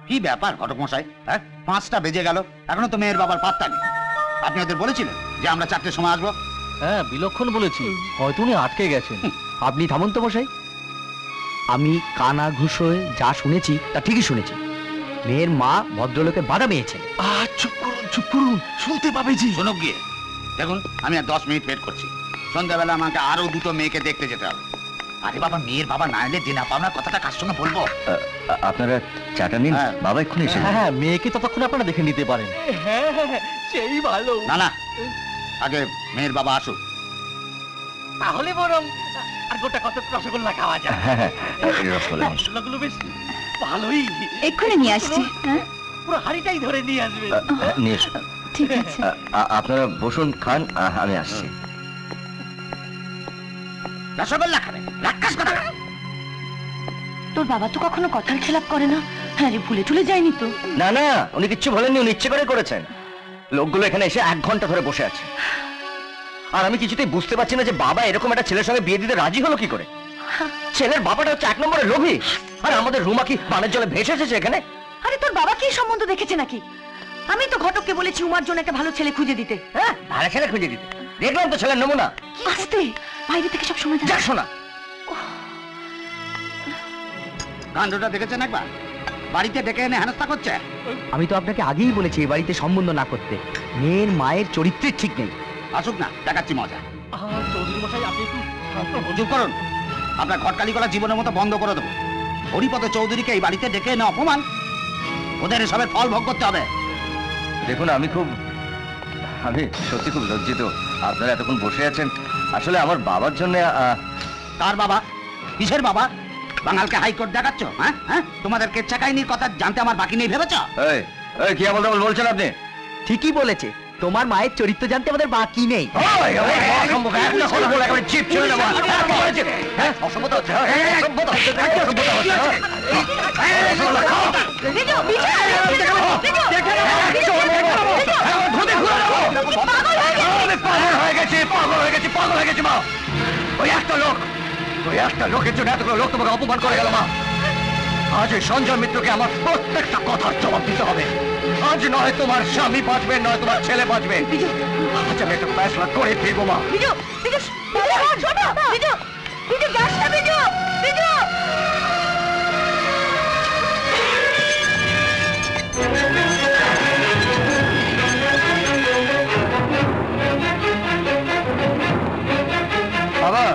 কি ব্যাপার ঘটক মশাই? হ্যাঁ, 5টা বেজে গেল, এখনো তো মেয়ের বাবার পাত্তা নেই। আপনি ওদের বলেছিলেন যে আমরা 4টের সময় আসবো? হ্যাঁ, বিলক্ষণ বলেছি, হয়তো উনি আটকে গেছেন। আপনি থামুন তো মশাই। আমি কানা ঘুষ হয়ে যা শুনেছি তা ঠিকই শুনেছি। মেয়ের মা ভদ্রলোকের বাধা মেয়েছে। চুপ করুন, শুনতে পাবে জি। শুনুক গিয়ে। দেখুন, আমি আর 10 মিনিট ওয়েট করছি। সন্ধ্যাবেলা আমাকে আরো 2টো মেয়েকে দেখতে যেতে হবে। আরে বাবা, মেয়ের বাবা না এলে দিনা পাওনার কথাটা কার সঙ্গে বলবো? আপনারা চাটা নিন, হ্যাঁ। বাবা এক্ষুনি এসে হ্যাঁ হ্যাঁ, মেয়েকে ততক্ষণ আপনারা দেখে নিতে পারেন। হ্যাঁ হ্যাঁ, সেই ভালো। না না, আগে মেয়ের বাবা আসুক। তাহলে বরং আর গোটা কত রসগোল্লা খাওয়া যায়। হ্যাঁ হ্যাঁ, এই রসগোল্লা নিন। রসগোল্লাগুলো বেশ ভালোই। এক্ষুনি নিয়ে আসছি। হ্যাঁ, পুরো হাড়িটাই ধরে নিয়ে আসবে। নিয়ে এসো। ঠিক আছে। আপনারা বসুন, খান, আমি আসছি। রসগোল্লা খাবে? রাক্ষস কথা। তোর বাবা তো কখনো কথার খেলাপ করে না। হ্যাঁ রে, ভুলে টুলে যায়নি তো? না না, উনি কিচ্ছু বলেননি, উনি ইচ্ছে করে করেছেন। লোকগুলো এখানে এসে 1 ঘন্টা ধরে বসে আছে, আর আমি কিছুতেই বুঝতে পারছি না যে বাবা এরকম একটা ছেলের সঙ্গে বিয়ে দিতে রাজি হলো কি করে। ছেলের বাবাটা হচ্ছে 1 নম্বরের লোভী, আর আমাদের রুমা কি বানের জলে ভেসে এসেছে এখানে? আরে তোর বাবা কি সম্বন্ধ দেখেছে নাকি? আমি তো ঘটককে বলেছি উমার জন্য একটা ভালো ছেলে খুঁজে দিতে। হ্যাঁ, ভালো ছেলে খুঁজে দিতে। দেখলাম তো ছেলের নমুনা। আস্তে, বাইরে থেকে সব সময় যাক শোনা, কাণ্ডটা দেখেছেন একবার? বাড়িতে ডেকে এনে হেনস্থা করছে। আমি তো আপনাকে আগেই বলেছি এই বাড়িতে সম্বন্ধ না করতে। মেয়ের মায়ের চরিত্রের ঠিক নেই। আসুক না, দেখাচ্ছি মজা। চৌধুরী মশাই, আপনি একটু শান্ত হন। চুপ করুন। আপনার ঘটকালি করা জীবনের মতো বন্ধ করে দেবো। হরিপদ চৌধুরীকে এই বাড়িতে ডেকে এনে অপমান, ওদের এসবের ফল ভোগ করতে হবে। দেখুন আমি সত্যি খুব লজ্জিত। আপনারা এতক্ষণ বসে আছেন, আসলে আমার বাবার জন্য। তার বাবা? কিসের বাবা? বাঙালকে হাইকোর্ট দেখাচ্ছ? হ্যাঁ হ্যাঁ, তোমাদের কেচ্ছা কাহিনীর কথা জানতে আমার বাকি নেই ভেবেছ? কি আমল বলছেন আপনি? ঠিকই বলেছে, তোমার মায়ের চরিত্র জানতে আমাদের বাকি নেই। পাগল হয়ে গেছি মা। ওই একটা লোকের জন্য এতগুলো লোক তোমাকে অপমান করে গেল মা। আজ ওই সঞ্জয় মিত্রকে আমার প্রত্যেকটা কথার জবাব দিতে হবে। আজ নয় তোমার স্বামী বাঁচবে, নয় তোমার ছেলে বাঁচবে। আজ আমি একটা ফেসলা করে ফিরবো মা। বাবা,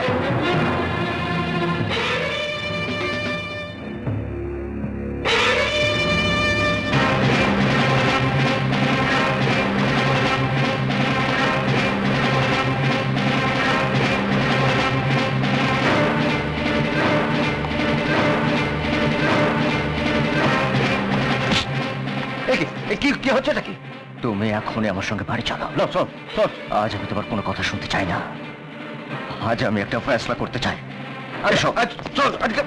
কি হচ্ছে নাকি? তুমি এখনই আমার সঙ্গে বাড়ি চলো। আজ আমি তোমার কোনো কথা শুনতে চাই না। আজ আমি একটা ফেসলা করতে চাই। আরে চল আজকে।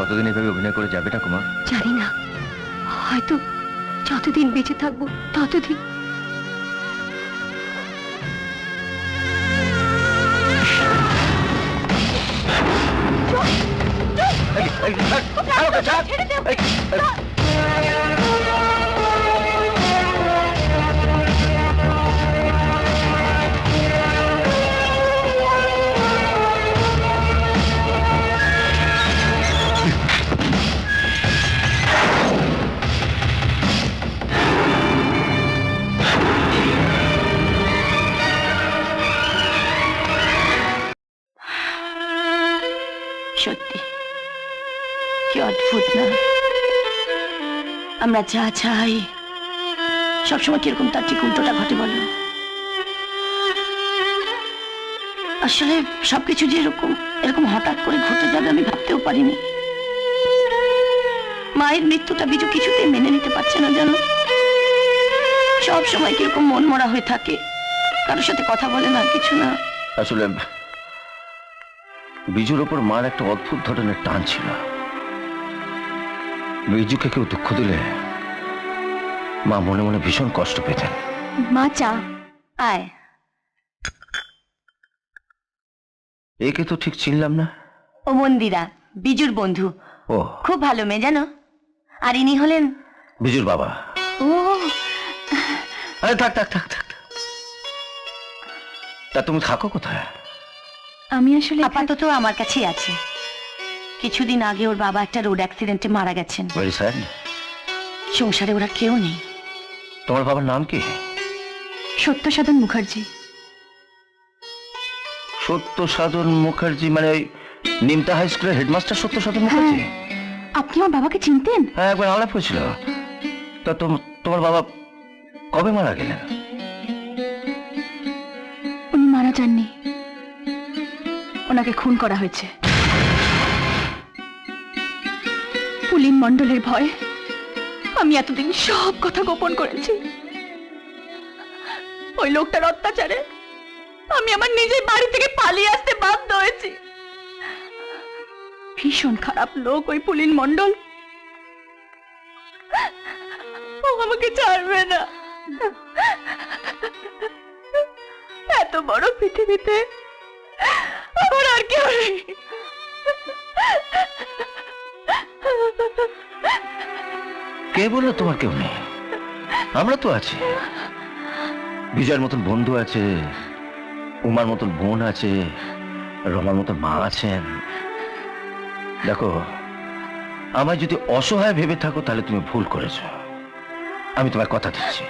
কতদিন এভাবে অভিনয় করে যাবে ঠাকুমা? জানি না, হয়তো যতদিন বেঁচে থাকবো ততদিন। আমরা যা চাই সবসময় কিরকম তার ঠিক উল্টোটা ঘটে বলো। আসলে সবকিছু যে এরকম হঠাৎ করে ঘটে যাবে আমি ভাবতেও পারিনি। মায়ের মৃত্যুটা বিজু কিছুতেই মেনে নিতে পারছে না জানো। সব সময় কিরকম মন মরা হয়ে থাকে, কারোর সাথে কথা বলে না, কিছু না। আসলে বিজুর ওপর মার একটা অদ্ভুত ধরনের টান ছিল। বিজুকে কেউ দুঃখ দিলে মা মনে মনে ভীষণ কষ্ট পেতেন। মা চা আয়। একে তো ঠিক চিনলাম না। ও মন্দিরা, বিজুর বন্ধু, ও খুব ভালো মেয়ে জানো। আর ইনি হলেন বিজুর বাবা। ও আরে থাক থাক থাক থাক। তা তুমি থাকো কোথায়? আমি আসলে আপাতত আমার কাছেই আছে। কিছুদিন আগে ওর বাবা একটা রোড অ্যাক্সিডেন্টে মারা গেছেন। Very sad. সংসারে ওরা কেউ নেই। তোমার বাবার নাম কি? সত্যসাধন মুখার্জি। সত্যসাধন মুখার্জি মানে ওই নিমতা হাই স্কুলের হেডমাস্টার সত্যসাধন মুখার্জি? আপনি আমার বাবাকে চিনতেন? হ্যাঁ, একবার আলাপ হয়েছিল। তা তোমার বাবা কবে মারা গেলেন? উনি মারা যাননি, ওনাকে খুন করা হয়েছে। পুলিন মণ্ডলের ভয়ে আমি এতদিন সব কথা গোপন করেছি। ওই লোকটার অত্যাচারে আমি আমার নিজের বাড়ি থেকে পালিয়ে আসতে বাধ্য হয়েছি। ভীষণ খারাপ লোক ওই পুলিন মণ্ডল, ও আমাকে ছাড়বে না। এত বড় পৃথিবীতে আমার আর কেউ নেই। কে বললো তোমার কেউ নেই? আমরা তো আছি। বিজয়ের মতন বন্ধু আছে, উমার মতন বোন আছে, রমার মতন মা আছেন। দেখো, আমায় যদি অসহায় ভেবে থাকো তাহলে তুমি ভুল করেছো। আমি তোমার কথা দিচ্ছি,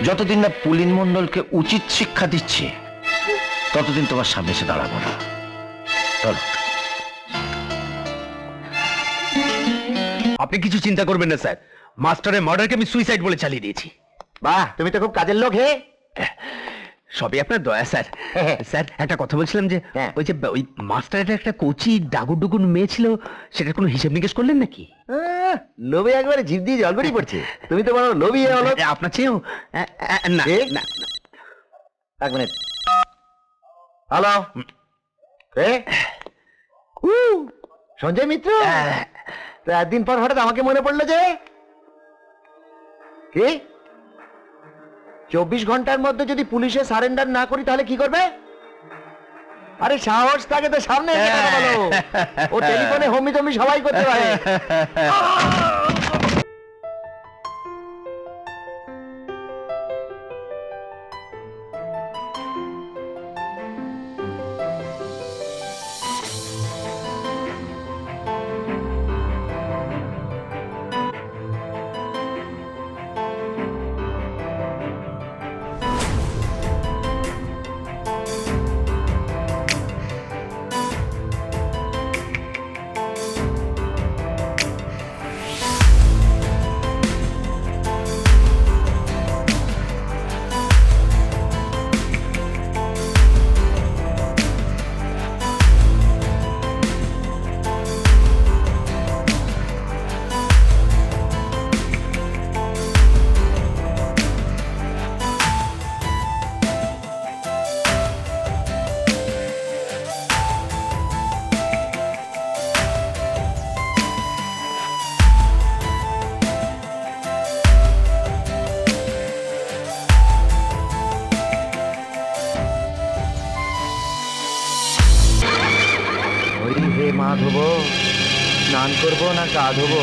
যতদিন না পুলিন মণ্ডলকে উচিত শিক্ষা দিচ্ছি ততদিন তোমার সামনে এসে দাঁড়াবো না। চলো। আপনি কিছু চিন্তা করবেন না স্যার, মাস্টারের মার্ডারকে আমি সুইসাইড বলে চালিয়ে দিয়েছি। বাহ, তুমি তো খুব কাজের লোক হে। সবই আপনার দয়া স্যার। স্যার, একটা কথা বলছিলাম যে হ্যাঁ। ওই মাস্টারের একটা কোচি ডাগুডুগুন মেয়ে ছিল, সেটার কোনো হিসেব নিকেশ করলেন নাকি? লোভে একবারে জিভ দিয়ে জল বেরিয়ে পড়ছে। তুমি তো বড় লোভী হলো। আপনার চেয়েও না এ? না, এক মিনিট। হ্যালো, সঞ্জয় মিত্র? তো একদিন পর হঠাৎ আমাকে মনে পড়লো যে কি 24 ঘন্টার মধ্যে যদি পুলিশে সারেন্ডার না করি তাহলে কি করবে? আরে সাহস থাকে তো সামনে এসে কথা বলো। ও টেলিফোনে হমি টমি সবাই করতে পারে। হে মা ধোবো, স্নান করবো না গা ধোবো?